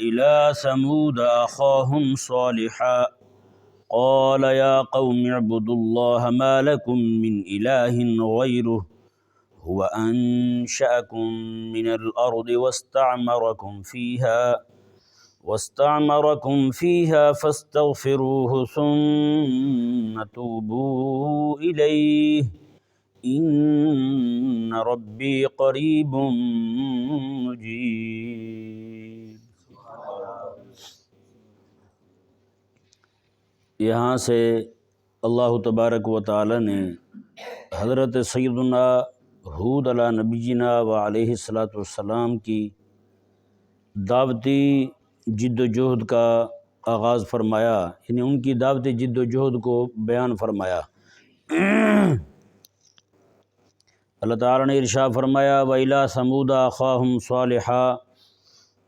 وإلى ثمود أخاهم صالحا قال يا قوم اعبدوا الله ما لكم من إله غيره هو أنشأكم من الأرض واستعمركم فيها فاستغفروه ثم توبوا إليه إن ربي قریب مجیب۔ یہاں سے اللہ تبارک و تعالی نے حضرت سیدنا ہود علی نبینا و علیہ الصلاۃ والسلام کی دعوتی جد و جہد کا آغاز فرمایا، یعنی ان کی دعوتی جد و جہد کو بیان فرمایا۔ اللہ تعالیٰ نے ارشاد فرمایا وَإِلَىٰ ثَمُودَ أَخَاهُمْ صَالِحًا،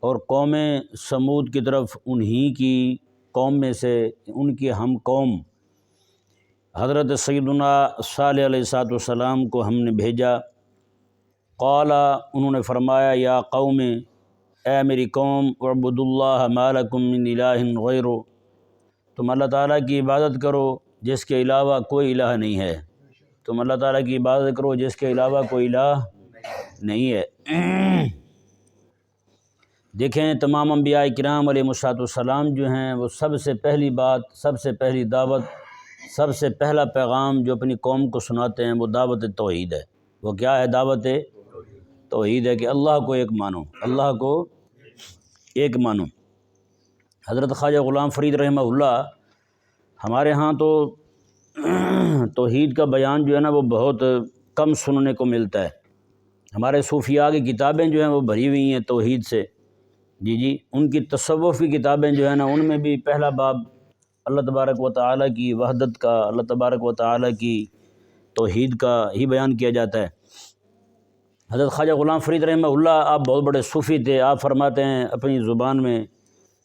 اور قوم سمود کی طرف انہی کی قوم میں سے ان کی ہم قوم حضرت سیدنا صالح علیہ السلام کو ہم نے بھیجا۔ قال، انہوں نے فرمایا یا قوم، اے میری قوم، اعبدوا اللہ ما لکم من الہ غیرہ، تم اللہ تعالیٰ کی عبادت کرو جس کے علاوہ کوئی الہ نہیں ہے، تم اللہ تعالیٰ کی عبادت کرو جس کے علاوہ کوئی الہ نہیں ہے۔ دیکھیں تمام انبیاء کرام علیہ السلام جو ہیں وہ سب سے پہلی بات، سب سے پہلی دعوت، سب سے پہلا پیغام جو اپنی قوم کو سناتے ہیں وہ دعوت توحید ہے۔ وہ کیا ہے؟ دعوت توحید ہے کہ اللہ کو ایک مانو، اللہ کو ایک مانو۔ حضرت خواجہ غلام فرید رحمہ اللہ، ہمارے ہاں تو توحید کا بیان جو ہے نا وہ بہت کم سننے کو ملتا ہے۔ ہمارے صوفیاء کی کتابیں جو ہیں وہ بھری ہوئی ہیں توحید سے، جی ان کی تصوف کی کتابیں جو ہیں نا ان میں بھی پہلا باب اللہ تبارک و تعالیٰ کی وحدت کا، اللہ تبارک و تعالیٰ کی توحید کا ہی بیان کیا جاتا ہے۔ حضرت خواجہ غلام فرید رحمہ اللہ آپ بہت بڑے صوفی تھے، آپ فرماتے ہیں اپنی زبان میں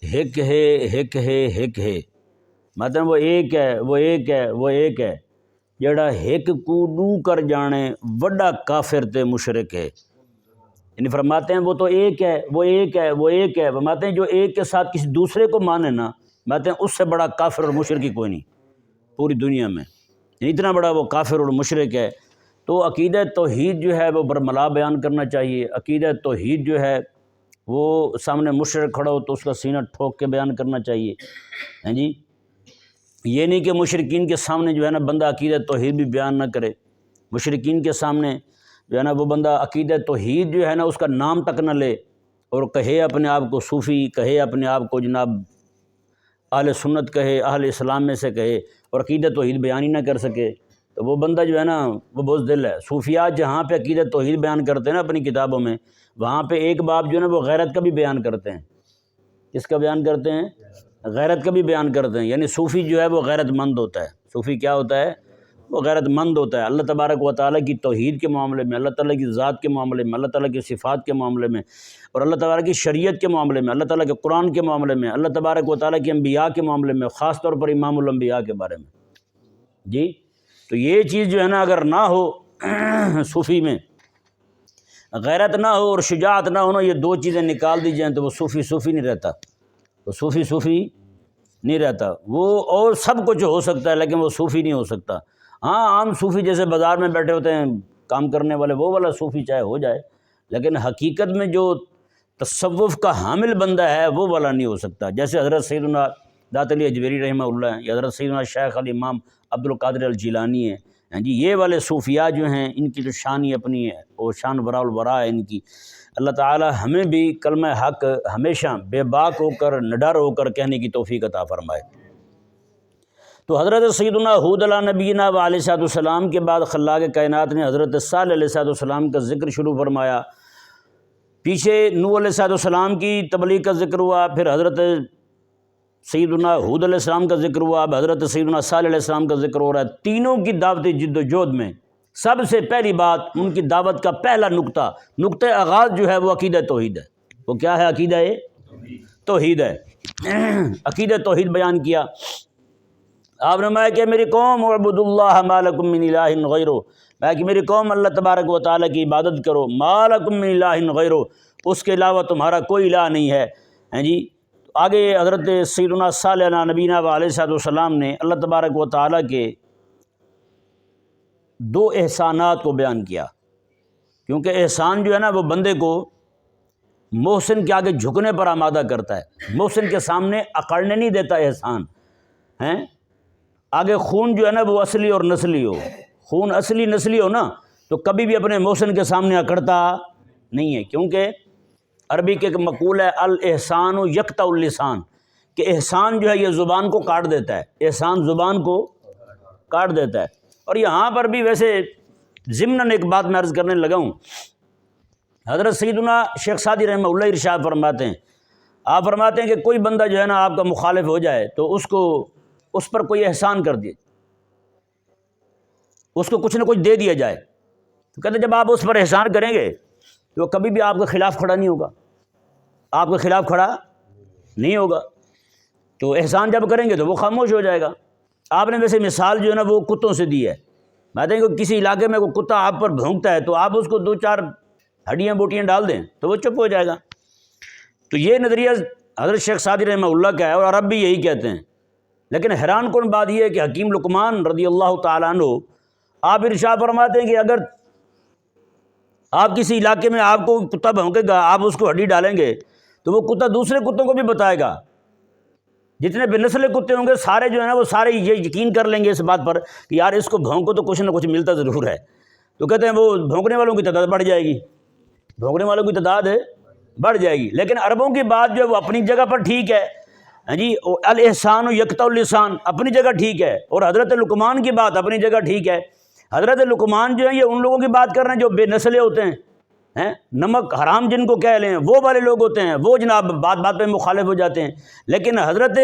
ہک ہے ہک ہے ہک ہے، مطلب وہ ایک ہے وہ ایک ہے وہ ایک ہے، جڑا ہک کو دو کر جانے وڈا کافر تے مشرک ہے۔ یعنی فرماتے ہیں وہ تو ایک ہے وہ ایک ہے وہ ایک ہے، فرماتے ہیں جو ایک کے ساتھ کسی دوسرے کو مانے نا، فرماتے ہیں اس سے بڑا کافر اور مشرک ہی کوئی نہیں پوری دنیا میں، یعنی اتنا بڑا وہ کافر اور مشرک ہے۔ تو عقیدہ توحید جو ہے وہ برملا بیان کرنا چاہیے۔ عقیدہ توحید جو ہے وہ سامنے مشرک کھڑا ہو تو اس کا سینہ ٹھوک کے بیان کرنا چاہیے، ہیں جی۔ یہ نہیں کہ مشرکین کے سامنے جو ہے نا بندہ عقیدہ توحید بھی بیان نہ کرے، مشرکین کے سامنے جو ہے نا وہ بندہ عقیدہ توحید جو ہے نا اس کا نام تک نہ لے اور کہے اپنے آپ کو صوفی، کہے اپنے آپ کو جناب اہل سنت کہے، اہل اسلام میں سے کہے اور عقیدہ توحید بیان ہی نہ کر سکے، تو وہ بندہ جو ہے نا وہ بزدل ہے۔ صوفیات جہاں پہ عقیدہ توحید بیان کرتے ہیں نا اپنی کتابوں میں، وہاں پہ ایک باب جو ہے نا وہ غیرت کا بھی بیان کرتے ہیں۔ کس کا بیان کرتے ہیں؟ غیرت کا بھی بیان کرتے ہیں، یعنی صوفی جو ہے وہ غیرت مند ہوتا ہے۔ صوفی کیا ہوتا ہے؟ وہ غیرت مند ہوتا ہے اللہ تبارک و تعالیٰ کی توحید کے معاملے میں، اللہ تعالیٰ کی ذات کے معاملے میں، اللہ تعالیٰ کی صفات کے معاملے میں، اور اللہ تعالیٰ کی شریعت کے معاملے میں، اللہ تعالیٰ کے قرآن کے معاملے میں، اللہ تبارک و تعالیٰ کے انبیاء کے معاملے میں، خاص طور پر امام الانبیاء کے بارے میں، جی۔ تو یہ چیز جو ہے نا اگر نہ ہو صوفی میں، غیرت نہ ہو اور شجاعت نہ ہو نا، یہ دو چیزیں نکال دی جائیں تو وہ صوفی صوفی نہیں رہتا، وہ صوفی صوفی نہیں رہتا۔ وہ اور سب کچھ ہو سکتا ہے لیکن وہ صوفی نہیں ہو سکتا۔ ہاں عام صوفی جیسے بازار میں بیٹھے ہوتے ہیں کام کرنے والے، وہ والا صوفی چاہے ہو جائے، لیکن حقیقت میں جو تصوف کا حامل بندہ ہے وہ والا نہیں ہو سکتا۔ جیسے حضرت سیدنا دات علی اجویری رحمہ اللہ ہیں، یا حضرت سیدنا شیخ الامام عبد القادر الجیلانی ہیں، جی یہ والے صوفیاء جو ہیں ان کی جو شان ہی اپنی ہے، وہ شان وراء الورا ہے ان کی۔ اللہ تعالی ہمیں بھی کلمہ حق ہمیشہ بے باک ہو کر نڈر ہو کر کہنے کی توفیق عطا فرمائے۔ تو حضرت سیدنا ہود علیہ نبینا و علیہ السلام کے بعد خلاق کائنات نے حضرت صالح علیہ السلام کا ذکر شروع فرمایا۔ پیچھے نوح علیہ السلام کی تبلیغ کا ذکر ہوا، پھر حضرت سیدنا ہود علیہ السلام کا ذکر ہوا، اب حضرت سیدنا صالح علیہ السلام کا ذکر ہو رہا ہے۔ تینوں کی دعوتی جد و جہد میں سب سے پہلی بات، ان کی دعوت کا پہلا نقطہ آغاز جو ہے وہ عقیدہ توحید ہے۔ وہ کیا ہے؟ عقیدہ توحید ہے۔ عقیدہ توحید بیان کیا۔ آپ نے فرمایا کہ میری قوم اعبدوا اللہ ما لکم من الہ غیرہ، میں کہ میری قوم اللہ تبارک و تعالیٰ کی عبادت کرو، ما لکم من الہ غیرہ، اس کے علاوہ تمہارا کوئی الہ نہیں ہے، ہیں جی۔ آگے حضرت سیدنا صالح علیہ نبینا علیہ السلام نے اللہ تبارک و تعالیٰ کے دو احسانات کو بیان کیا، کیونکہ احسان جو ہے نا وہ بندے کو محسن کے آگے جھکنے پر آمادہ کرتا ہے، محسن کے سامنے اکڑنے نہیں دیتا احسان ہیں۔ آگے خون جو ہے نا وہ اصلی اور نسلی ہو، خون اصلی نسلی ہو نا تو کبھی بھی اپنے محسن کے سامنے اکڑتا نہیں ہے، کیونکہ عربی کے ایک مقول ہے الاحسان یقطع اللسان، کہ احسان جو ہے یہ زبان کو کاٹ دیتا ہے، احسان زبان کو کاٹ دیتا ہے۔ اور یہاں پر بھی ویسے ضمناً ایک بات میں عرض کرنے لگا ہوں، حضرت سیدنا شیخ سعدی رحمہ اللہ ارشاد فرماتے ہیں، آپ فرماتے ہیں کہ کوئی بندہ جو ہے نا آپ کا مخالف ہو جائے تو اس پر کوئی احسان کر دیے، اس کو کچھ نہ کچھ دے دیا جائے، تو کہتے ہیں جب آپ اس پر احسان کریں گے تو وہ کبھی بھی آپ کے خلاف کھڑا نہیں ہوگا، آپ کے خلاف کھڑا نہیں ہوگا، تو احسان جب کریں گے تو وہ خاموش ہو جائے گا۔ آپ نے ویسے مثال جو ہے نا وہ کتوں سے دی ہے، میں کہ کسی علاقے میں کوئی کتا آپ پر بھونکتا ہے تو آپ اس کو دو چار ہڈیاں بوٹیاں ڈال دیں تو وہ چپ ہو جائے گا۔ تو یہ نظریہ حضرت شیخ سعدی رحمہ اللہ کا ہے، اور عرب بھی یہی کہتے ہیں۔ لیکن حیران کن بات یہ ہے کہ حکیم لقمان رضی اللہ تعالیٰ عنہ آپ ارشاد فرماتے ہیں کہ اگر آپ کسی علاقے میں آپ کو کتا بھونکے گا، آپ اس کو ہڈی ڈالیں گے تو وہ کتا دوسرے کتوں کو بھی بتائے گا، جتنے بے نسل کتے ہوں گے سارے جو ہے نا وہ سارے یہ یقین کر لیں گے اس بات پر کہ یار اس کو بھونکو تو کچھ نہ کچھ ملتا ضرور ہے۔ تو کہتے ہیں وہ بھونکنے والوں کی تعداد بڑھ جائے گی، بھونکنے والوں کی تعداد بڑھ جائے گی۔ لیکن عربوں کی بات جو ہے وہ اپنی جگہ پر ٹھیک ہے، ہاں جی، الاحسان یقطع اللسان اپنی جگہ ٹھیک ہے، اور حضرت لقمان کی بات اپنی جگہ ٹھیک ہے۔ حضرت لقمان جو ہے یہ ان لوگوں کی بات کر رہے ہیں جو بے نسلے ہوتے ہیں، نمک حرام جن کو کہہ لیں وہ والے لوگ ہوتے ہیں، وہ جناب بات بات پہ مخالف ہو جاتے ہیں۔ لیکن حضرت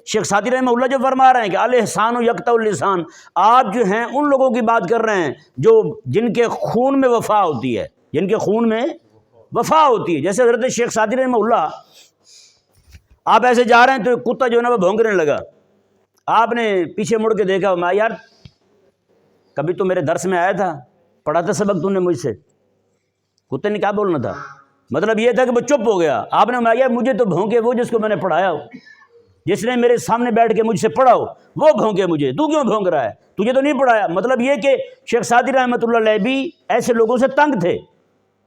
شیخ سعدی رحمہ اللہ جو فرما رہے ہیں کہ الاحسان یقطع اللسان، آپ جو ہیں ان لوگوں کی بات کر رہے ہیں جو جن کے خون میں وفا ہوتی ہے، جن کے خون میں وفا ہوتی ہے۔ جیسے حضرت شیخ سعدی رحمہ اللہ، آپ ایسے جا رہے ہیں تو کتا جو ہے نا وہ بھونکنے لگا، آپ نے پیچھے مڑ کے دیکھا، میں یار کبھی تو میرے درس میں آیا تھا، پڑھا تھا سبق تو نے مجھ سے، کتے نے کیا بولنا تھا، مطلب یہ تھا کہ وہ چپ ہو گیا۔ آپ نے کہا یار مجھے تو بھونکے وہ جس کو میں نے پڑھایا ہو، جس نے میرے سامنے بیٹھ کے مجھ سے پڑھا ہو وہ بھونکے مجھے، تو کیوں بھونک رہا ہے، تجھے تو نہیں پڑھایا۔ مطلب یہ کہ شیخ سعدی رحمۃ اللہ علیہ بھی ایسے لوگوں سے تنگ تھے،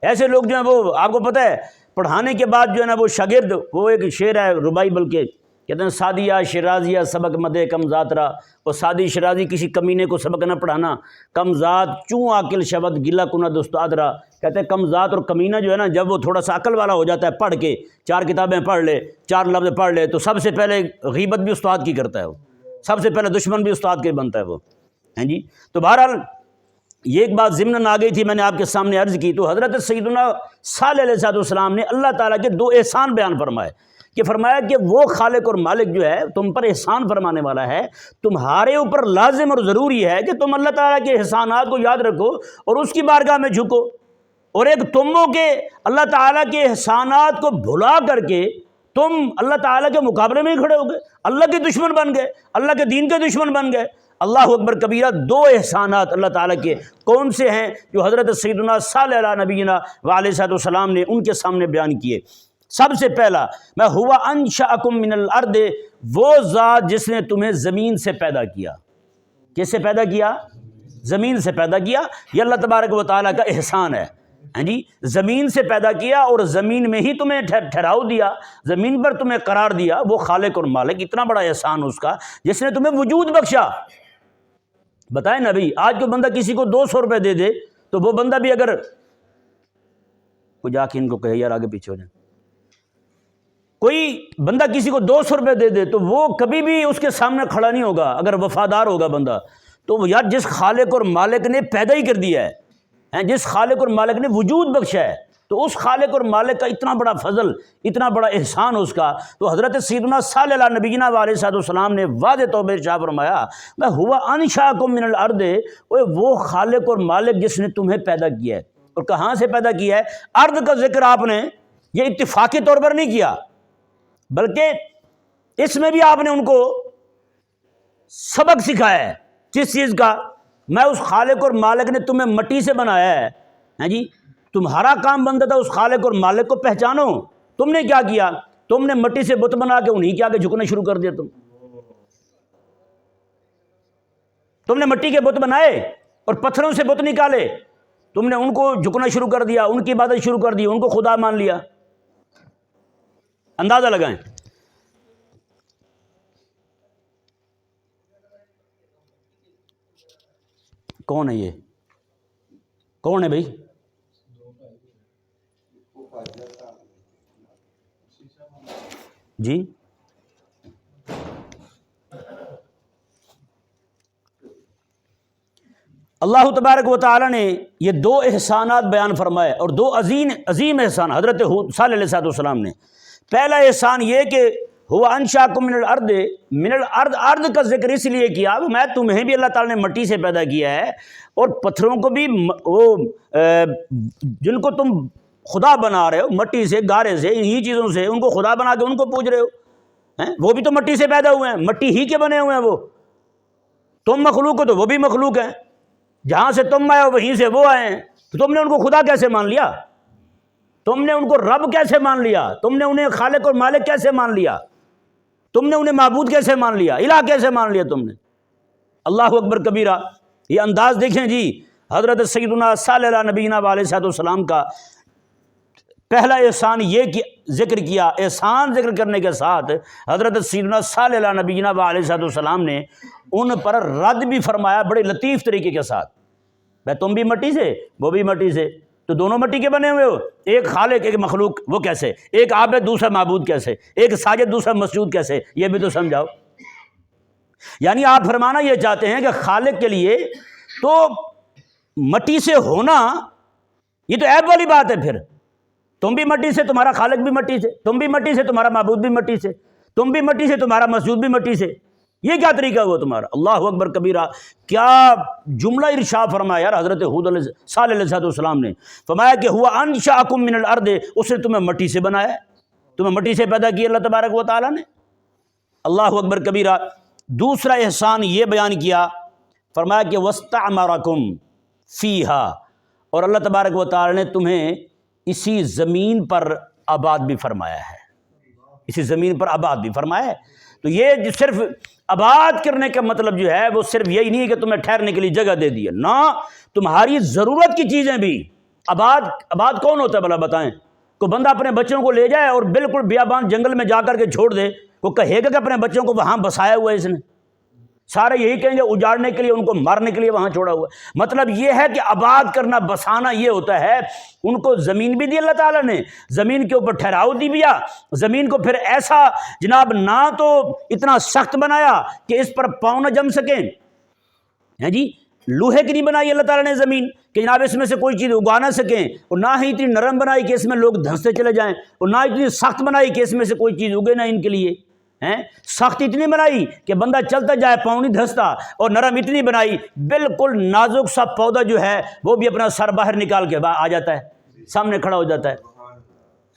ایسے لوگ جو ہیں وہ آپ کو پتہ ہے پڑھانے کے بعد جو ہے نا وہ شاگرد، وہ ایک شعر ہے ربائی بلکہ کہتے ہیں سعدیہ شرازیہ سبق مدے کم ذات را، وہ سعدی شرازی کسی کمینے کو سبق نہ پڑھانا، کم ذات چوں عاقل شبد گلا کند استاد را، کہتے ہیں کم ذات اور کمینہ جو ہے نا جب وہ تھوڑا سا عقل والا ہو جاتا ہے، پڑھ کے 4 کتابیں پڑھ لے، 4 لفظ پڑھ لے تو سب سے پہلے غیبت بھی استاد کی کرتا ہے، وہ سب سے پہلے دشمن بھی استاد کے بنتا ہے وہ، ہیں جی۔ تو بہرحال یہ ایک بات ضمناً آ گئی تھی، میں نے آپ کے سامنے عرض کی۔ تو حضرت سیدنا صالح علیہ السلام نے اللہ تعالیٰ کے 2 احسان بیان فرمائے، کہ فرمایا کہ وہ خالق اور مالک جو ہے تم پر احسان فرمانے والا ہے، تمہارے اوپر لازم اور ضروری ہے کہ تم اللہ تعالیٰ کے احسانات کو یاد رکھو اور اس کی بارگاہ میں جھکو، اور ایک تم ہو کہ اللہ تعالیٰ کے احسانات کو بھلا کر کے تم اللہ تعالیٰ کے مقابلے میں ہی کھڑے ہو گئے، اللہ کے دشمن بن گئے، اللہ کے دین کے دشمن بن گئے۔ اللہ اکبر کبیرہ، 2 احسانات اللہ تعالیٰ کے کون سے ہیں جو حضرت سیدنا صالح علیہ نبینا علیہ السلام نے ان کے سامنے بیان کیے۔ سب سے پہلا، میں ہوا انشأکم من الارض، وہ ذات جس نے تمہیں زمین سے پیدا کیا۔ کس سے پیدا کیا؟ زمین سے پیدا کیا۔ یہ اللہ تبارک و تعالیٰ کا احسان ہے، ہاں جی، زمین سے پیدا کیا اور زمین میں ہی تمہیں ٹھہراؤ دیا، زمین پر تمہیں قرار دیا۔ وہ خالق اور مالک، اتنا بڑا احسان اس کا جس نے تمہیں وجود بخشا۔ بتائیں نا بھائی، آج کوئی بندہ کسی کو 200 روپے دے دے تو وہ بندہ بھی اگر کوئی جا کے ان کو کہے یار آگے پیچھے ہو جائیں، کوئی بندہ کسی کو 200 روپے دے دے تو وہ کبھی بھی اس کے سامنے کھڑا نہیں ہوگا اگر وفادار ہوگا بندہ۔ تو یار جس خالق اور مالک نے پیدا ہی کر دیا ہے، جس خالق اور مالک نے وجود بخشا ہے، تو اس خالق اور مالک کا اتنا بڑا فضل، اتنا بڑا احسان اس کا۔ تو حضرت سیدنا صالح علیہ نبینا علیہ السلام نے واضح طور پر ارشاد فرمایا، میں ہوا انشأکم من الارض، وہ خالق اور مالک جس نے تمہیں پیدا کیا ہے۔ اور کہاں سے پیدا کیا ہے؟ ارض کا ذکر آپ نے یہ اتفاقی طور پر نہیں کیا، بلکہ اس میں بھی آپ نے ان کو سبق سکھایا ہے۔ کس چیز کا؟ میں اس خالق اور مالک نے تمہیں مٹی سے بنایا ہے، ہاں جی، تمہارا کام بنتا تھا اس خالق اور مالک کو پہچانو۔ تم نے کیا کیا؟ تم نے مٹی سے بت بنا کے انہیں کے آگے جھکنا شروع کر دیا. تم نے مٹی کے بت بنائے اور پتھروں سے بت نکالے, تم نے ان کو جھکنا شروع کر دیا, ان کی عبادت شروع کر دی, ان کو خدا مان لیا. اندازہ لگائیں. کون ہے یہ؟ کون ہے بھائی؟ جی اللہ تبارک و تعالی نے یہ دو احسانات بیان فرمائے, اور دو عظیم احسان حضرت ہود صلی اللہ علیہ وسلم نے. پہلا احسان یہ کہ ہوا انشاکم من الارض ارض کا ذکر اس لیے کیا میں تمہیں بھی اللہ تعالی نے مٹی سے پیدا کیا ہے, اور پتھروں کو بھی وہ جن کو تم خدا بنا رہے ہو مٹی سے, گارے سے, انہی چیزوں سے, ان کو خدا بنا کے ان کو پوج رہے ہو, وہ بھی تو مٹی سے پیدا ہوئے ہیں, مٹی ہی کے بنے ہوئے ہیں. وہ تم مخلوق ہو تو وہ بھی مخلوق ہیں, جہاں سے تم آئے ہو وہیں سے وہ آئے ہیں. تو تم نے ان کو خدا کیسے مان لیا؟ تم نے ان کو رب کیسے مان لیا؟ تم نے انہیں خالق اور مالک کیسے مان لیا؟ تم نے انہیں معبود کیسے مان لیا؟ الہ کیسے مان لیا تم نے؟ اللہ اکبر کبیرہ. یہ انداز دیکھیں جی, حضرت سیدنا صلی اللہ نبینا علیہ السلام کا پہلا احسان یہ ذکر کیا. احسان ذکر کرنے کے ساتھ حضرت سیدنا صلی اللہ نبینا علیہ السلام نے ان پر رد بھی فرمایا بڑے لطیف طریقے کے ساتھ. بھائی تم بھی مٹی سے, وہ بھی مٹی سے, تو دونوں مٹی کے بنے ہوئے ہو, ایک خالق ایک مخلوق, وہ کیسے؟ ایک عابد دوسرا معبود کیسے؟ ایک ساجد دوسرا مسجود کیسے؟ یہ بھی تو سمجھاؤ. یعنی آپ فرمانا یہ چاہتے ہیں کہ خالق کے لیے تو مٹی سے ہونا یہ تو عیب والی بات ہے. پھر تم بھی مٹی سے, تمہارا خالق بھی مٹی سے, تم بھی مٹی سے, تمہارا معبود بھی مٹی سے, تم بھی مٹی سے, تمہارا مسجود بھی مٹی سے. یہ کیا طریقہ ہوا تمہارا؟ اللہ اکبر کبیرہ. کیا جملہ ارشاد فرمایا یار حضرت ہود صلی اللہ علیہ وسلم نے, فرمایا کہ ہوا انشاکم من الارض, اس نے تمہیں مٹی سے بنایا, تمہیں مٹی سے پیدا کیا اللہ تبارک و تعالی نے. اللہ اکبر کبیرہ. دوسرا احسان یہ بیان کیا, فرمایا کہ واستعمرکم فیہا, اور اللہ تبارک و تعالی نے تمہیں اسی زمین پر آباد بھی فرمایا ہے, اسی زمین پر آباد بھی فرمایا ہے. تو یہ صرف آباد کرنے کا مطلب جو ہے وہ صرف یہی نہیں ہے کہ تمہیں ٹھہرنے کے لیے جگہ دے دی ہے, نہ تمہاری ضرورت کی چیزیں بھی. آباد کون ہوتا ہے بھلا بتائیں؟ کوئی بندہ اپنے بچوں کو لے جائے اور بالکل بیابان جنگل میں جا کر کے چھوڑ دے, وہ کہے گا کہ اپنے بچوں کو وہاں بسایا ہوا ہے اس نے؟ سارے یہی کہیں گے اجاڑنے کے لیے, ان کو مارنے کے لیے وہاں چھوڑا ہوا ہے. مطلب یہ ہے کہ آباد کرنا, بسانا یہ ہوتا ہے. ان کو زمین بھی دی اللہ تعالیٰ نے, زمین کے اوپر ٹھہراؤ دی بھی, زمین کو پھر ایسا جناب نہ تو اتنا سخت بنایا کہ اس پر پاؤں نہ جم سکیں, ہیں جی, لوہے کی نہیں بنائی اللہ تعالیٰ نے زمین کہ جناب اس میں سے کوئی چیز اگا نہ سکیں, اور نہ ہی اتنی نرم بنائی کہ اس میں لوگ دھنستے چلے جائیں, اور نہ اتنی سخت بنائی کہ اس میں سے کوئی چیز اگے نہ ان کے لیے. سخت اتنی بنائی کہ بندہ چلتا جائے پاؤں نہیں دھستا, اور نرم اتنی بنائی بالکل نازک سا پودا جو ہے وہ بھی اپنا سر باہر نکال کے آ جاتا ہے, سامنے کھڑا ہو جاتا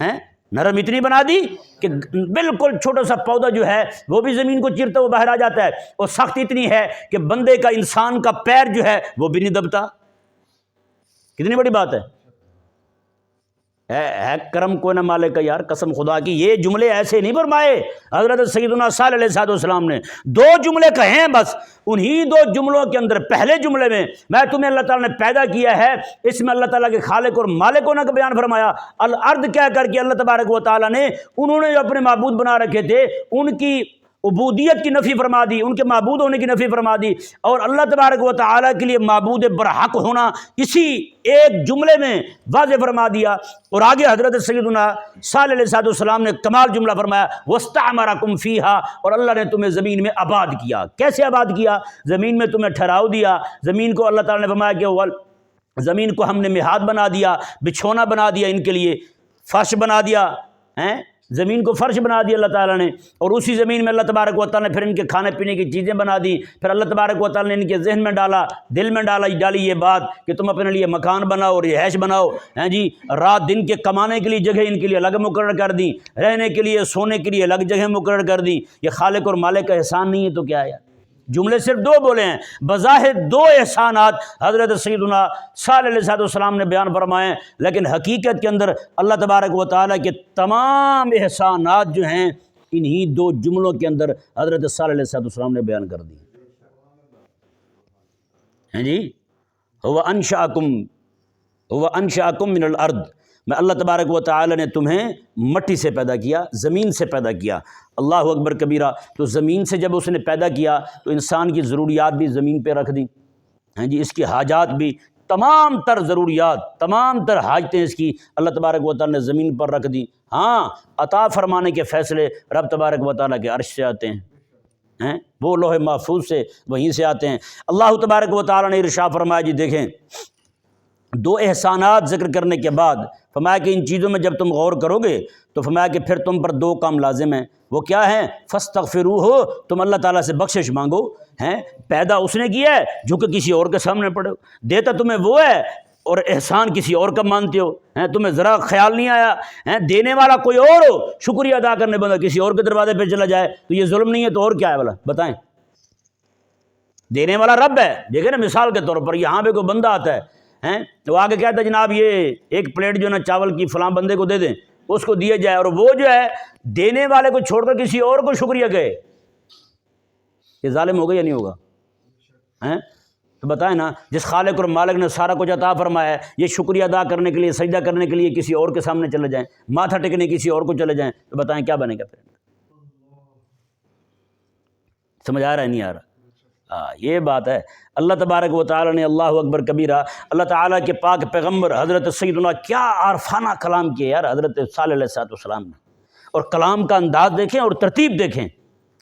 ہے. نرم اتنی بنا دی کہ بالکل چھوٹا سا پودا جو ہے وہ بھی زمین کو چیرتا وہ باہر آ جاتا ہے, اور سخت اتنی ہے کہ بندے کا, انسان کا پیر جو ہے وہ بھی نہیں دبتا. کتنی بڑی بات ہے کرم کو نہ مالک کا یار, قسم خدا کی. یہ جملے ایسے نہیں فرمائے حضرت سیدنا صلی اللہ علیہ وسلم نے, دو جملے کہے ہیں بس. انہی دو جملوں کے اندر پہلے جملے میں تمہیں اللہ تعالیٰ نے پیدا کیا ہے, اس میں اللہ تعالیٰ کے خالق اور مالک ہونے کا بیان فرمایا. الارض کہہ کر کے اللہ تبارک و تعالیٰ نے انہوں نے جو اپنے معبود بنا رکھے تھے ان کی عبودیت کی نفی فرما دی, ان کے معبود ہونے کی نفی فرما دی, اور اللہ تبارک و تعالیٰ کے لیے معبود برحق ہونا اسی ایک جملے میں واضح فرما دیا. اور آگے حضرت سیدنا صلی اللہ علیہ وسلم نے کمال جملہ فرمایا واستعمرکم فیہا, اور اللہ نے تمہیں زمین میں آباد کیا. کیسے آباد کیا؟ زمین میں تمہیں ٹھہراؤ دیا. زمین کو اللہ تعالیٰ نے فرمایا کہ زمین کو ہم نے مہاد بنا دیا, بچھونا بنا دیا, ان کے لیے فرش بنا دیا, زمین کو فرش بنا دی اللہ تعالیٰ نے. اور اسی زمین میں اللہ تبارک و تعالیٰ نے پھر ان کے کھانے پینے کی چیزیں بنا دی. پھر اللہ تبارک و تعالیٰ نے ان کے ذہن میں ڈالا, دل میں ڈالی یہ بات کہ تم اپنے لیے مکان بناؤ اور رہائش بناؤ, ہیں جی, رات دن کے کمانے کے لیے جگہ ان کے لیے الگ مقرر کر دی, رہنے کے لیے سونے کے لیے الگ جگہ مقرر کر دی. یہ خالق اور مالک کا احسان نہیں ہے تو کیا ہے؟ جملے صرف دو بولے ہیں، بظاہر دو احسانات حضرت سیدنا صالح علیہ السلام نے بیان فرمائے، لیکن حقیقت کے اندر اللہ تبارک و تعالیٰ کے تمام احسانات جو ہیں انہی دو جملوں کے اندر حضرت صالح علیہ السلام نے بیان کر دی ہیں جی۔ هو انشأکم من الارض، میں اللہ تبارک و تعالی نے تمہیں مٹی سے پیدا کیا، زمین سے پیدا کیا۔ اللہ اکبر کبیرہ۔ تو زمین سے جب اس نے پیدا کیا تو انسان کی ضروریات بھی زمین پہ رکھ دی ہیں جی، اس کی حاجات بھی، تمام تر ضروریات، تمام تر حاجتیں اس کی اللہ تبارک و تعالی نے زمین پر رکھ دی۔ ہاں، عطا فرمانے کے فیصلے رب تبارک و تعالیٰ کے عرش سے آتے ہیں، وہ لوح محفوظ سے وہیں سے آتے ہیں۔ اللہ تبارک و تعالیٰ نے ارشاد فرمایا جی دیکھیں، دو احسانات ذکر کرنے کے بعد فرمایا کہ ان چیزوں میں جب تم غور کرو گے تو فرمایا کہ پھر تم پر دو کام لازم ہیں، وہ کیا ہیں؟ فاستغفروہ، تم اللہ تعالیٰ سے بخشش مانگو، ہیں پیدا اس نے کیا ہے جو کہ کسی اور کے سامنے پڑے ہو، دیتا تمہیں وہ ہے اور احسان کسی اور کا مانتے ہو، ہیں تمہیں ذرا خیال نہیں آیا، ہیں دینے والا کوئی اور ہو، شکریہ ادا کرنے بندہ کسی اور کے دروازے پہ چلا جائے تو یہ ظلم نہیں ہے تو اور کیا ہے بھلا بتائیں؟ دینے والا رب ہے۔ دیکھیں نا مثال کے طور پر یہاں پہ کوئی بندہ آتا ہے ہیں تو آگے کہتا ہے جناب یہ ایک پلیٹ جو ہے نا چاول کی فلاں بندے کو دے دیں، اس کو دیا جائے، اور وہ جو ہے دینے والے کو چھوڑ کر کسی اور کو شکریہ کہے، یہ ظالم ہوگا یا نہیں ہوگا؟ ہیں تو بتائیں نا، جس خالق اور مالک نے سارا کچھ عطا فرمایا ہے، یہ شکریہ ادا کرنے کے لیے، سجدہ کرنے کے لیے کسی اور کے سامنے چلے جائیں، ماتھا ٹیکنے کسی اور کو چلے جائیں تو بتائیں کیا بنے گا پھر؟ سمجھ آ رہا ہے نہیں آ رہا؟ یہ بات ہے۔ اللہ تبارک و تعالیٰ نے، اللہ اکبر کبیرہ، اللہ تعالیٰ کے پاک پیغمبر حضرت سیدنا کیا عارفانہ کلام کیا یار حضرت صالح علیہ السلام نے، اور کلام کا انداز دیکھیں اور ترتیب دیکھیں۔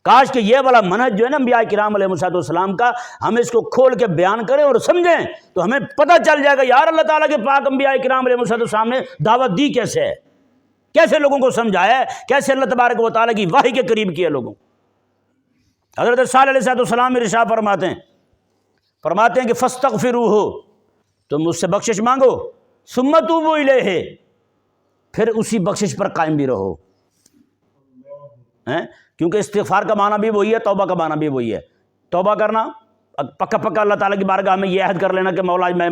کاش کہ یہ والا منہج جو ہے نا انبیاء کرام علیہ السلام کا، ہم اس کو کھول کے بیان کریں اور سمجھیں تو ہمیں پتہ چل جائے گا یار اللہ تعالیٰ کے پاک انبیاء کرام علیہ السلام نے دعوت دی کیسے ہے، کیسے لوگوں کو سمجھایا ہے، کیسے اللہ تبارک و تعالیٰ کی وحی کے قریب کیا لوگوں۔ حضرت صالح علیہ السلام ارشاد فرماتے ہیں کہ فاستغفروہ، تم مجھ سے بخشش مانگو، ثم توبوا الیہ، پھر اسی بخشش پر قائم بھی رہو، کیونکہ استغفار کا معنی بھی وہی ہے، توبہ کا معنی بھی وہی ہے۔ توبہ کرنا پکا اللہ تعالیٰ کی بارگاہ میں یہ عہد کر لینا کہ مولا میں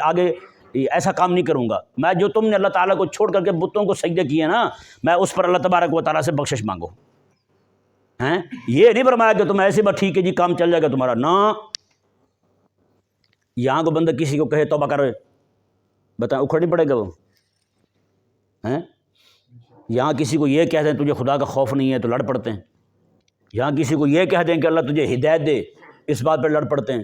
آگے ایسا کام نہیں کروں گا، میں جو تم نے اللہ تعالیٰ کو چھوڑ کر کے بتوں کو سجدے کیے نا، میں اس پر اللہ تبارک و تعالیٰ سے بخشش مانگو۔ یہ نہیں فرمایا کہ تم ایسے بس ٹھیک ہے جی کام چل جائے گا تمہارا، نہ۔ یہاں کو بندہ کسی کو کہے توبہ کرو، بتائیں اکھڑ نہیں پڑے گا وہ؟ یہاں کسی کو یہ کہہ دیں تجھے خدا کا خوف نہیں ہے تو لڑ پڑتے ہیں، یہاں کسی کو یہ کہہ دیں کہ اللہ تجھے ہدایت دے، اس بات پہ لڑ پڑتے ہیں۔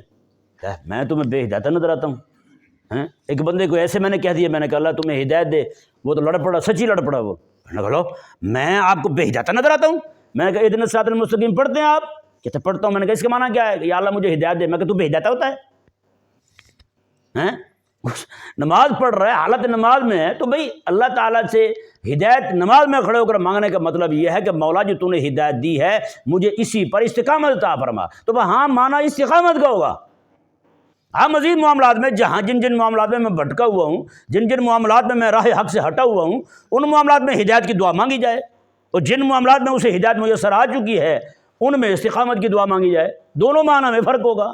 میں تمہیں بے ہدایت نظر آتا ہوں؟ ایک بندے کو ایسے میں نے کہہ دیا، میں نے کہا اللہ تمہیں ہدایت دے، وہ تو لڑ پڑا، سچی لڑ پڑا وہ۔ میں نے کہا میں آپ کو بے ہدایت نظر آتا ہوں؟ میں نے کہا اہدنا الصراط المستقیم پڑھتے ہیں آپ؟ کہتے پڑھتا ہوں۔ میں نے کہا اس کا معنی کیا ہے؟ یا اللہ مجھے ہدایت دے۔ میں کہا تو بے ہدایت ہوتا ہے؟ نماز پڑھ رہا ہے، حالت نماز میں ہے، تو بھئی اللہ تعالیٰ سے ہدایت نماز میں کھڑے ہو کر مانگنے کا مطلب یہ ہے کہ مولا جو تو نے ہدایت دی ہے مجھے اسی پر استقامت عطا فرما، تو ہاں معنی استقامت کا ہوگا۔ ہاں مزید معاملات میں جہاں جن معاملات میں بھٹکا ہوا ہوں، جن معاملات میں راہ حق سے ہٹا ہوا ہوں، ان معاملات میں ہدایت کی دعا مانگی جائے، اور جن معاملات میں اسے ہدایت میسر آ چکی ہے ان میں استقامت کی دعا مانگی جائے۔ دونوں معنی میں فرق ہوگا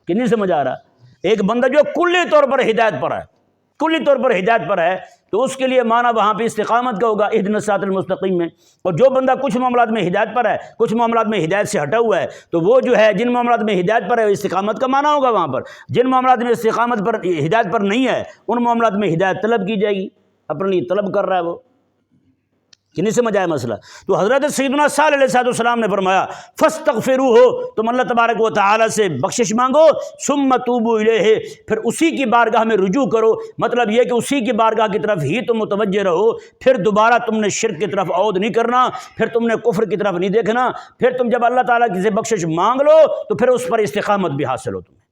کہ نہیں سمجھ آ رہا؟ ایک بندہ جو کلی طور پر ہدایت پر ہے، کلی طور پر ہدایت پر ہے، تو اس کے لیے معنی وہاں پہ استقامت کا ہوگا اہدنا الصراط المستقیم میں۔ اور جو بندہ کچھ معاملات میں ہدایت پر ہے، کچھ معاملات میں ہدایت سے ہٹا ہوا ہے، تو وہ جو ہے جن معاملات میں ہدایت پر ہے استقامت کا معنی ہوگا وہاں پر، جن معاملات میں استقامت پر ہدایت پر نہیں ہے ان معاملات میں ہدایت طلب کی جائے گی، اپنی طلب کر رہا ہے وہ، کہ نہیں سمجھ آیا مسئلہ؟ تو حضرت سیدنا صالح علیہ السلام نے فرمایا فاستغفروہ، تم اللہ تبارک و تعالیٰ سے بخشش مانگو، ثم توبوا الیہ، پھر اسی کی بارگاہ میں رجوع کرو، مطلب یہ کہ اسی کی بارگاہ کی طرف ہی تم متوجہ رہو، پھر دوبارہ تم نے شرک کی طرف عود نہیں کرنا، پھر تم نے کفر کی طرف نہیں دیکھنا، پھر تم جب اللہ تعالیٰ کی سے بخشش مانگ لو تو پھر اس پر استقامت بھی حاصل ہو، تمہیں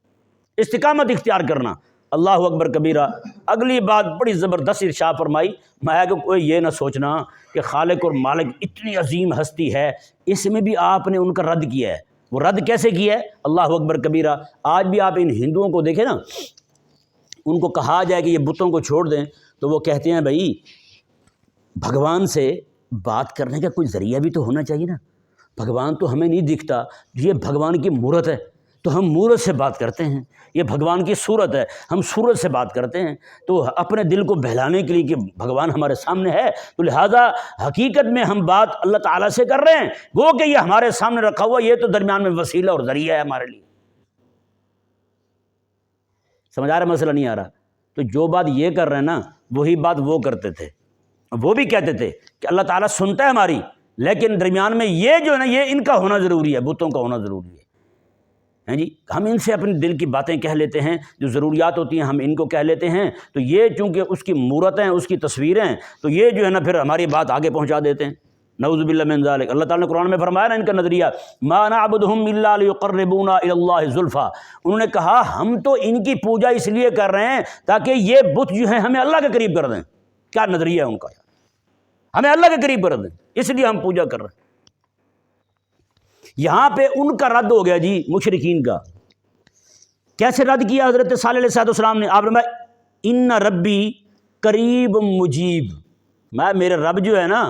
استقامت اختیار کرنا۔ اللہ اکبر کبیرہ۔ اگلی بات بڑی زبردست ارشاد فرمائی، میں کہ کوئی یہ نہ سوچنا کہ خالق اور مالک اتنی عظیم ہستی ہے، اس میں بھی آپ نے ان کا رد کیا ہے۔ وہ رد کیسے کیا ہے؟ اللہ اکبر کبیرہ۔ آج بھی آپ ان ہندوؤں کو دیکھیں نا، ان کو کہا جائے کہ یہ بتوں کو چھوڑ دیں تو وہ کہتے ہیں بھائی بھگوان سے بات کرنے کا کوئی ذریعہ بھی تو ہونا چاہیے نا، بھگوان تو ہمیں نہیں دکھتا، یہ بھگوان کی مورت ہے تو ہم مورت سے بات کرتے ہیں، یہ بھگوان کی صورت ہے ہم صورت سے بات کرتے ہیں، تو اپنے دل کو بہلانے کے لیے کہ بھگوان ہمارے سامنے ہے، تو لہٰذا حقیقت میں ہم بات اللہ تعالیٰ سے کر رہے ہیں، گو کہ یہ ہمارے سامنے رکھا ہوا، یہ تو درمیان میں وسیلہ اور ذریعہ ہے ہمارے لیے۔ سمجھ آ رہا مسئلہ نہیں آ رہا؟ تو جو بات یہ کر رہے ہیں نا وہی بات وہ کرتے تھے، وہ بھی کہتے تھے کہ اللہ تعالیٰ سنتا ہے ہماری، لیکن درمیان میں یہ جو ہے نا یہ ان کا ہونا ضروری ہے، بتوں کا ہونا ضروری ہے۔ ہیں جی، ہم ان سے اپنے دل کی باتیں کہہ لیتے ہیں، جو ضروریات ہوتی ہیں ہم ان کو کہہ لیتے ہیں، تو یہ چونکہ اس کی مورتیں اس کی تصویریں، تو یہ جو ہے نا پھر ہماری بات آگے پہنچا دیتے ہیں، نعوذ باللہ من ذالک۔ اللہ تعالیٰ نے قرآن میں فرمایا نا ان کا نظریہ، ما نعبدہم الا لیقربونا الی اللہ زلفیٰ، انہوں نے کہا ہم تو ان کی پوجا اس لیے کر رہے ہیں تاکہ یہ بت جو ہیں ہمیں اللہ کے قریب کر دیں۔ کیا نظریہ ہے ان کا، ہمیں اللہ کے قریب کر دیں، اس لیے ہم پوجا کر رہے ہیں۔ یہاں پہ ان کا رد ہو گیا جی مشرکین کا۔ کیسے رد کیا حضرت صالح علیہ السلام نے؟ آپ نے ان ربی قریب مجیب، میرے رب جو ہے نا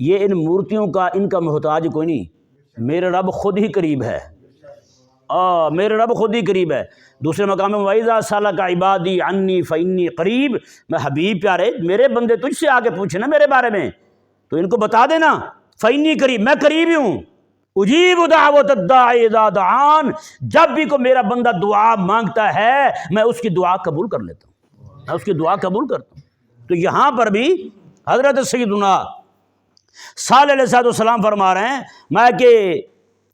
یہ ان مورتیوں کا ان کا محتاج کوئی نہیں، میرے رب خود ہی قریب ہے، میرے رب خود ہی قریب ہے۔ دوسرے مقام میں وَإِذَا سَأَلَكَ عِبَادِي عَنِّي فَإِنِّي قریب، میں حبیب پیارے میرے بندے تجھ سے آگے پوچھے نا میرے بارے میں تو ان کو بتا دینا فَإِنِّي قریب، میں قریب ہی ہوں، اجیب دعوت الداع اذا دعان، جب بھی کوئی میرا بندہ دعا مانگتا ہے میں اس کی دعا قبول کر لیتا ہوں، میں اس کی دعا قبول کرتا ہوں۔ تو یہاں پر بھی حضرت سیدنا صالح علیہ السلام فرما رہے ہیں میں کہ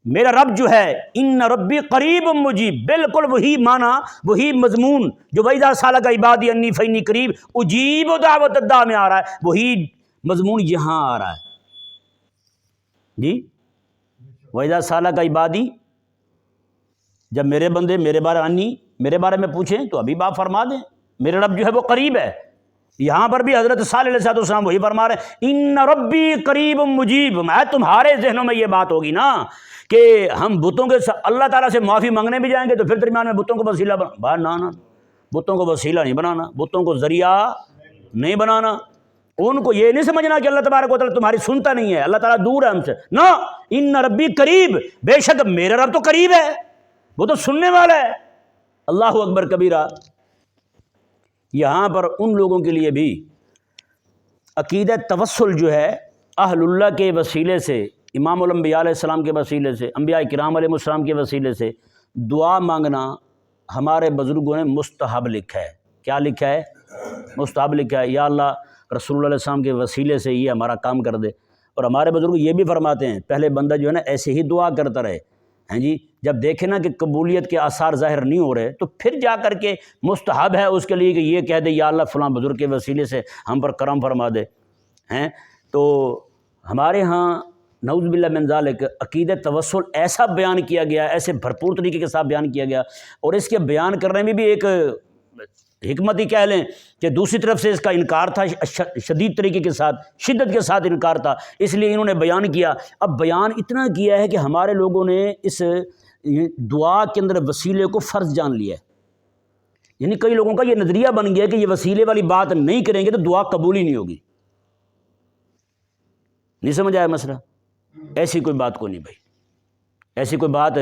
میرا رب جو ہے ان ربی قریب مجیب، بالکل وہی معنی وہی مضمون جو وَإِذَا سَأَلَكَ عِبَادِي عَنِّي فَإِنِّي قریب اجیب دعوت الداع میں آ رہا ہے، وہی مضمون یہاں آ رہا ہے جی۔ وَإِذَا سَأَلَكَ عِبَادِي، جب میرے بندے میرے بارے میں پوچھیں تو ابھی آپ فرما دیں میرے رب جو ہے وہ قریب ہے۔ یہاں پر بھی حضرت صالح علیہ السلام وہی فرما رہے ہیں ان ربی قریب مجیب۔ میں تمہارے ذہنوں میں یہ بات ہوگی نا کہ ہم بتوں کے اللہ تعالیٰ سے معافی مانگنے بھی جائیں گے تو پھر درمیان میں بتوں کو وسیلہ نہ بتوں کو وسیلہ نہیں بنانا، بتوں کو ذریعہ نہیں بنانا۔ ان کو یہ نہیں سمجھنا کہ اللہ تبارک و تعالیٰ تمہاری سنتا نہیں ہے، اللہ تعالیٰ دور ہے ہم سے، نہ، ان ربی قریب، بے شک میرا رب تو قریب ہے، وہ تو سننے والا ہے۔ اللہ اکبر کبیرہ۔ یہاں پر ان لوگوں کے لیے بھی عقیدہ توسل جو ہے اہل اللہ کے وسیلے سے، امام الانبیاء علیہ السلام کے وسیلے سے، انبیاء کرام علیہ السلام کے وسیلے سے دعا مانگنا ہمارے بزرگوں نے مستحب لکھا ہے۔ کیا لکھا ہے؟ مستحب لکھا ہے۔ یا اللہ رسول اللہ علیہ السلام کے وسیلے سے یہ ہمارا کام کر دے۔ اور ہمارے بزرگ یہ بھی فرماتے ہیں پہلے بندہ جو ہے نا ایسے ہی دعا کرتا رہے، ہیں جی، جب دیکھیں نا کہ قبولیت کے آثار ظاہر نہیں ہو رہے تو پھر جا کر کے مستحب ہے اس کے لیے کہ یہ کہہ دے یا اللہ فلاں بزرگ کے وسیلے سے ہم پر کرم فرما دے ہیں۔ تو ہمارے ہاں نعوذ باللہ من ذالک عقیدہ توسل ایسا بیان کیا گیا، ایسے بھرپور طریقے کے ساتھ بیان کیا گیا، اور اس کے بیان کرنے میں بھی ایک حکمت ہی کہہ لیں کہ دوسری طرف سے اس کا انکار تھا، شدید طریقے کے ساتھ، شدت کے ساتھ انکار تھا، اس لیے انہوں نے بیان کیا۔ اب بیان اتنا کیا ہے کہ ہمارے لوگوں نے اس دعا کے اندر وسیلے کو فرض جان لیا ہے، یعنی کئی لوگوں کا یہ نظریہ بن گیا کہ یہ وسیلے والی بات نہیں کریں گے تو دعا قبول ہی نہیں ہوگی۔ نہیں سمجھ آیا مسئلہ؟ ایسی کوئی بات کوئی نہیں بھائی، ایسی کوئی بات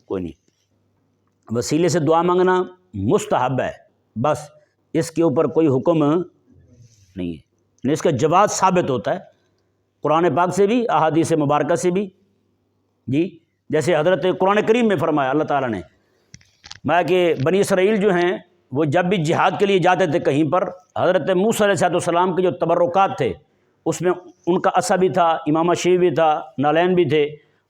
کوئی نہیں۔ وسیلے سے دعا مانگنا مستحب ہے، بس اس کے اوپر کوئی حکم نہیں ہے، اس کا جواز ثابت ہوتا ہے قرآن پاک سے بھی، احادیث مبارکہ سے بھی جی۔ جیسے حضرت قرآن کریم میں فرمایا اللہ تعالیٰ نے میں کہ بنی اسرائیل جو ہیں وہ جب بھی جہاد کے لیے جاتے تھے کہیں پر، حضرت موسیٰ علیہ السلام کے جو تبرکات تھے اس میں ان کا عصا بھی تھا، امامہ شریف بھی تھا، نالین بھی تھے،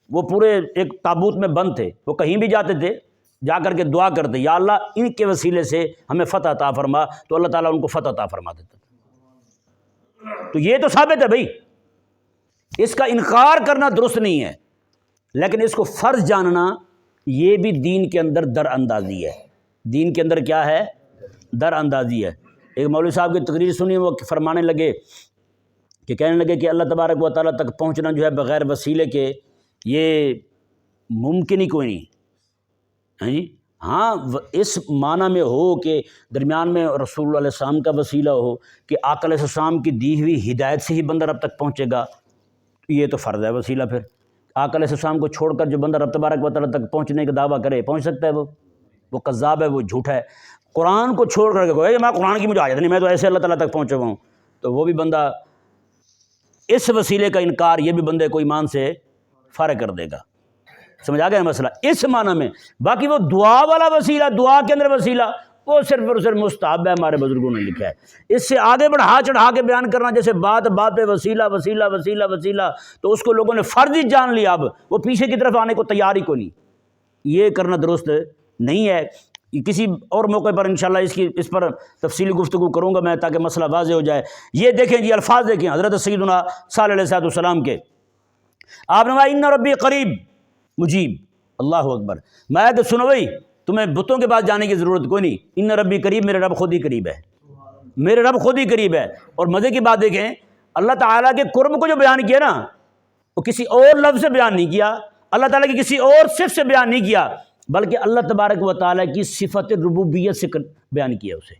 وہ پورے ایک تابوت میں بند تھے، وہ کہیں بھی جاتے تھے جا کر کے دعا کرتے یا اللہ ان کے وسیلے سے ہمیں فتح عطا فرما، تو اللہ تعالیٰ ان کو فتح عطا فرما دیتا۔ تو یہ تو ثابت ہے بھائی، اس کا انکار کرنا درست نہیں ہے، لیکن اس کو فرض جاننا یہ بھی دین کے اندر در اندازی ہے۔ دین کے اندر کیا ہے؟ در اندازی ہے۔ ایک مولوی صاحب کی تقریر سنی، وہ فرمانے لگے کہ کہنے لگے کہ اللہ تبارک و تعالیٰ تک پہنچنا جو ہے بغیر وسیلے کے یہ ممکن ہی کوئی نہیں ہے جی۔ ہاں اس معنی میں ہو کہ درمیان میں رسول اللہ علیہ السلام کا وسیلہ ہو کہ آقا علیہ السلام کی دی ہوئی ہدایت سے ہی بندہ رب تک پہنچے گا، یہ تو فرض ہے وسیلہ۔ پھر آقا علیہ السلام کو چھوڑ کر جو بندہ رب تبارک و تعالیٰ تک پہنچنے کا دعویٰ کرے پہنچ سکتا ہے؟ وہ کذاب ہے، وہ جھوٹا ہے۔ قرآن کو چھوڑ کر کہ میں قرآن کی مجھے حاجت نہیں، میں تو ایسے اللہ تعالیٰ تک پہنچا ہوا ہوں، تو وہ بھی بندہ اس وسیلے کا انکار یہ بھی بندے کو ایمان سے فارغ کر دے گا۔ سمجھ آ گیا مسئلہ اس معنی میں۔ باقی وہ دعا والا وسیلہ، دعا کے اندر وسیلہ، وہ صرف اور صرف مستحب ہے، ہمارے بزرگوں نے لکھا ہے۔ اس سے آگے بڑھا چڑھا کے بیان کرنا، جیسے بات بات پہ وسیلہ وسیلہ وسیلہ وسیلہ، تو اس کو لوگوں نے فرض ہی جان لیا، اب وہ پیچھے کی طرف آنے کو تیار ہی کو نہیں۔ یہ کرنا درست نہیں ہے۔ کسی اور موقع پر انشاءاللہ اس پر تفصیلی گفتگو کروں گا میں، تاکہ مسئلہ واضح ہو جائے۔ یہ دیکھیں جی، الفاظ دیکھیں حضرت سیدنا صالح علیہ السلام کے۔ آپ نے کہا ان ربی قریب مجیب، اللہ اکبر۔ میں کہ سنو بھائی، تمہیں بتوں کے پاس جانے کی ضرورت کوئی نہیں، ان ربی قریب، میرے رب خود ہی قریب ہے، میرے رب خود ہی قریب ہے۔ اور مزے کی بات دیکھیں، اللہ تعالیٰ کے قرب کو جو بیان کیا نا، وہ کسی اور لفظ سے بیان نہیں کیا، اللہ تعالیٰ کی کسی اور صفت سے بیان نہیں کیا، بلکہ اللہ تبارک و تعالیٰ کی صفت ربوبیت سے بیان کیا اسے۔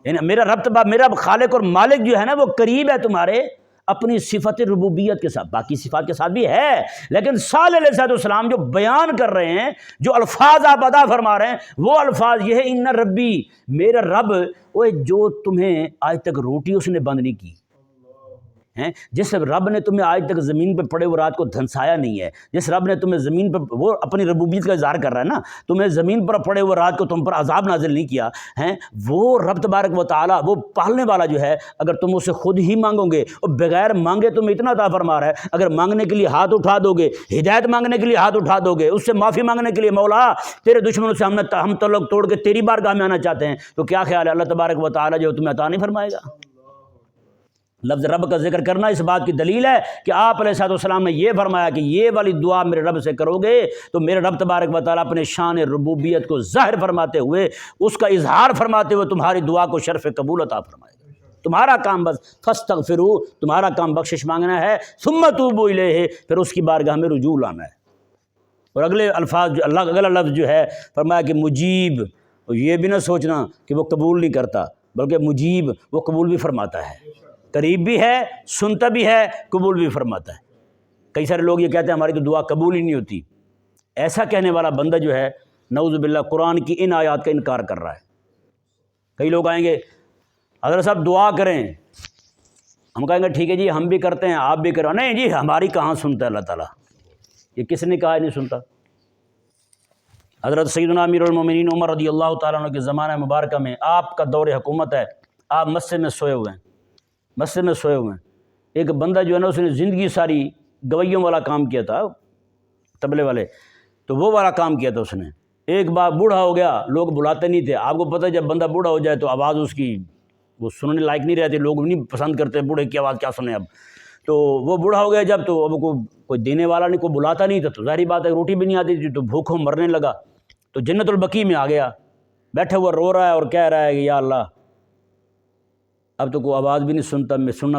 یعنی میرا رب میرا خالق اور مالک جو ہے نا، وہ قریب ہے تمہارے اپنی صفت ربوبیت کے ساتھ، باقی صفات کے ساتھ بھی ہے، لیکن صالح علیہ السلام جو بیان کر رہے ہیں، جو الفاظ آپ ادا فرما رہے ہیں، وہ الفاظ یہ ہے ان ربی، میرا رب، وہ جو تمہیں آج تک روٹی اس نے بند نہیں کی، جس رب نے تمہیں آج تک زمین پہ پڑے وہ رات کو دھنسایا نہیں ہے، جس رب نے تمہیں زمین پر، وہ اپنی ربوبیت کا اظہار کر رہا ہے نا، تمہیں زمین پر پڑے وہ رات کو تم پر عذاب نازل نہیں کیا ہے، وہ رب تبارک و تعالیٰ، وہ پالنے والا جو ہے، اگر تم اسے خود ہی مانگو گے، اور بغیر مانگے تمہیں اتنا عطا فرما رہا ہے، اگر مانگنے کے لیے ہاتھ اٹھا دو گے، ہدایت مانگنے کے لیے ہاتھ اٹھا دو گے، اس سے معافی مانگنے کے لیے مولا تیرے دشمنوں سے ہم تعلق توڑ کے تیری بارگاہ میں آنا چاہتے ہیں، تو کیا خیال ہے اللہ تبارک و تعالیٰ جو تمہیں عطا نہیں فرمائے گا؟ لفظ رب کا ذکر کرنا اس بات کی دلیل ہے کہ آپ علیہ السلام نے یہ فرمایا کہ یہ والی دعا میرے رب سے کرو گے تو میرے رب تبارک و تعالیٰ اپنے شان ربوبیت کو ظاہر فرماتے ہوئے، اس کا اظہار فرماتے ہوئے تمہاری دعا کو شرف قبول عطا فرمائے گا۔ تمہارا کام بس فاستغفروا، تمہارا کام بخشش مانگنا ہے، ثم توبوا الیہ، پھر اس کی بارگاہ میں رجوع لانا ہے۔ اور اگلے الفاظ جو اگلا لفظ جو ہے فرمایا کہ مجیب، یہ بھی نہ سوچنا کہ وہ قبول نہیں کرتا، بلکہ مجیب، وہ قبول بھی فرماتا ہے، قریب بھی ہے، سنتا بھی ہے، قبول بھی فرماتا ہے۔ کئی سارے لوگ یہ کہتے ہیں ہماری تو دعا قبول ہی نہیں ہوتی۔ ایسا کہنے والا بندہ جو ہے نعوذ باللہ قرآن کی ان آیات کا انکار کر رہا ہے۔ کئی لوگ آئیں گے حضرت صاحب دعا کریں، ہم کہیں گے ٹھیک ہے جی ہم بھی کرتے ہیں آپ بھی کرو، نہیں جی ہماری کہاں سنتا ہے اللہ تعالیٰ، یہ کس نے کہا نہیں سنتا؟ حضرت سیدنا امیر المومنین عمر رضی اللہ تعالیٰ عنہ کے زمانہ مبارکہ میں آپ کا دور حکومت ہے، آپ مسجد میں سوئے ہوئے ہیں، مسجد میں سوئے ہوئے ہیں، ایک بندہ جو ہے نا اس نے زندگی ساری گویوں والا کام کیا تھا، طبلے والے، تو وہ والا کام کیا تھا اس نے۔ ایک بار بوڑھا ہو گیا، لوگ بلاتے نہیں تھے، آپ کو پتہ ہے جب بندہ بوڑھا ہو جائے تو آواز اس کی وہ سننے لائق نہیں رہتی، لوگ نہیں پسند کرتے بوڑھے کی آواز کیا سنیں اب، تو وہ بوڑھا ہو گیا جب، تو اب کوئی دینے والا نہیں، کوئی بلاتا نہیں تھا، تو ظاہری بات ہے روٹی بھی نہیں آتی تھی، تو بھوکوں مرنے لگا، تو جنت البقیع میں آ گیا، بیٹھا ہوا رو رہا ہے اور کہہ رہا ہے کہ یا اللہ اب تو کوئی آواز بھی نہیں سنتا، میں سننا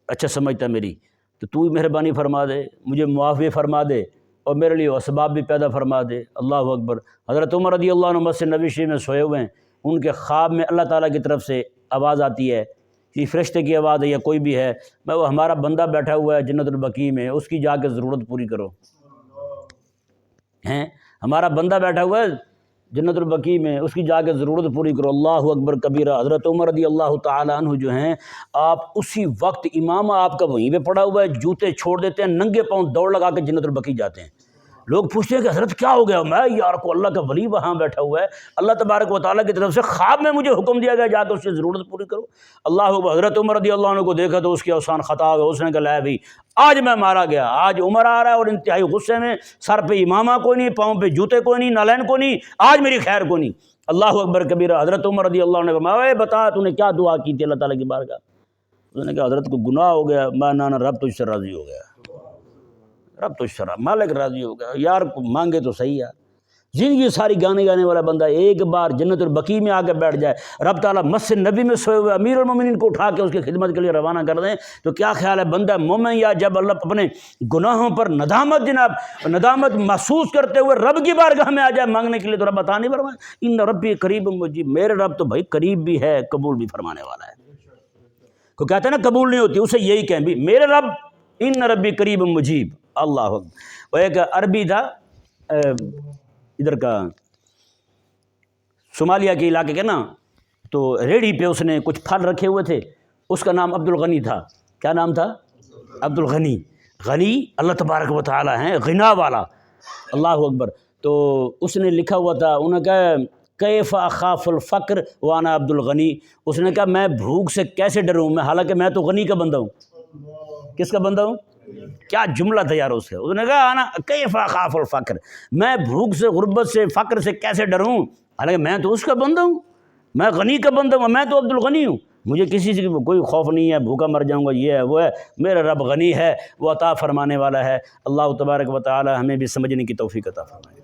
اچھا سمجھتا میری، تو مہربانی فرما دے، مجھے معاف بھی فرما دے اور میرے لیے اسباب بھی پیدا فرما دے۔ اللہ اکبر۔ حضرت عمر رضی اللہ عنہ مسجد نبوی شریف میں سوئے ہوئے ہیں، ان کے خواب میں اللہ تعالیٰ کی طرف سے آواز آتی ہے، یہ فرشتے کی آواز ہے یا کوئی بھی ہے، میں وہ ہمارا بندہ بیٹھا ہوا ہے جنت البقیع میں، اس کی جا کے ضرورت پوری کرو، ہیں ہمارا بندہ بیٹھا ہوا ہے جنت البقیع میں، اس کی جا کے ضرورت پوری کرو۔ اللہ اکبر کبیرہ۔ حضرت عمر رضی اللہ تعالیٰ عنہ جو ہیں، آپ اسی وقت امام آپ کا وہیں پہ پڑا ہوا ہے، جوتے چھوڑ دیتے ہیں، ننگے پاؤں دوڑ لگا کے جنت البقیع جاتے ہیں۔ لوگ پوچھتے ہیں کہ حضرت کیا ہو گیا؟ میں یار کو اللہ کا ولی وہاں بیٹھا ہوا ہے، اللہ تبارک و تعالیٰ کی طرف سے خواب میں مجھے حکم دیا گیا جا کے اس کی ضرورت پوری کرو۔ اللہ اکبر۔ حضرت عمر رضی اللہ عنہ کو دیکھا تو اس کی اوسان خطا ہو گیا، اس نے کہا لے بھائی آج میں مارا گیا، آج عمر آ رہا ہے اور انتہائی غصے میں، سر پہ امامہ کوئی نہیں، پاؤں پہ جوتے کوئی نہیں، نالین کوئی نہیں، آج میری خیر کوئی نہیں۔ اللہ اکبر کبیرہ۔ حضرت عمر رضی اللہ عنہ نے فرمایا اے بتا تو نے کیا دعا کی تھی اللہ تعالیٰ کی بارگاہ؟ اس نے کہا حضرت کو گناہ ہو گیا، میں نانا رب تجھ سے راضی ہو گیا، رب تجھ سے مالک راضی ہو گیا، یار مانگے تو صحیح ہے۔ زندگی ساری گانے والا بندہ ایک بار جنت البقیع میں آ کے بیٹھ جائے، رب تعالیٰ مسجد نبی میں سوئے ہوئے امیر المومنین کو اٹھا کے اس کی خدمت کے لیے روانہ کر دیں، تو کیا خیال ہے بندہ مومن یا جب اللہ اپنے گناہوں پر ندامت محسوس کرتے ہوئے رب کی بارگاہ میں آ جائے مانگنے کے لیے، تو رب عطا نہیں فرمائے؟ ان ربی قریب مجیب، میرے رب تو بھائی قریب بھی ہے، قبول بھی فرمانے والا ہے۔ کو کہتے ہیں نا قبول نہیں ہوتی، اسے یہی کہیں بھی میرے رب ان ربی قریب مجیب، اللہ اکبر۔ وہ ایک عربی تھا ادھر کا صومالیہ کے علاقے کے نا، تو ریڑھی پہ اس نے کچھ پھل رکھے ہوئے تھے، اس کا نام عبد الغنی تھا۔ کیا نام تھا؟ عبد الغنی۔ غنی اللہ تبارک و تعالی ہیں، غنا والا، اللہ اکبر۔ تو اس نے لکھا ہوا تھا، انہوں نے کہا کیف اخاف الفقر وانا عبد الغنی، اس نے کہا میں بھوک سے کیسے ڈروں، میں حالانکہ میں تو غنی کا بندہ ہوں۔ کس کا بندہ ہوں؟ کیا جملہ تھا یار اس نے کہا انا کیف اخاف الفقر، میں بھوک سے، غربت سے، فقر سے کیسے ڈروں، حالانکہ میں تو اس کا بندہ ہوں، میں غنی کا بندہ ہوں، میں تو عبد الغنی ہوں، مجھے کسی سے کوئی خوف نہیں ہے، بھوکا مر جاؤں گا، یہ ہے وہ ہے، میرا رب غنی ہے، وہ عطا فرمانے والا ہے۔ اللہ تبارک و تعالی ہمیں بھی سمجھنے کی توفیق عطا فرمائے۔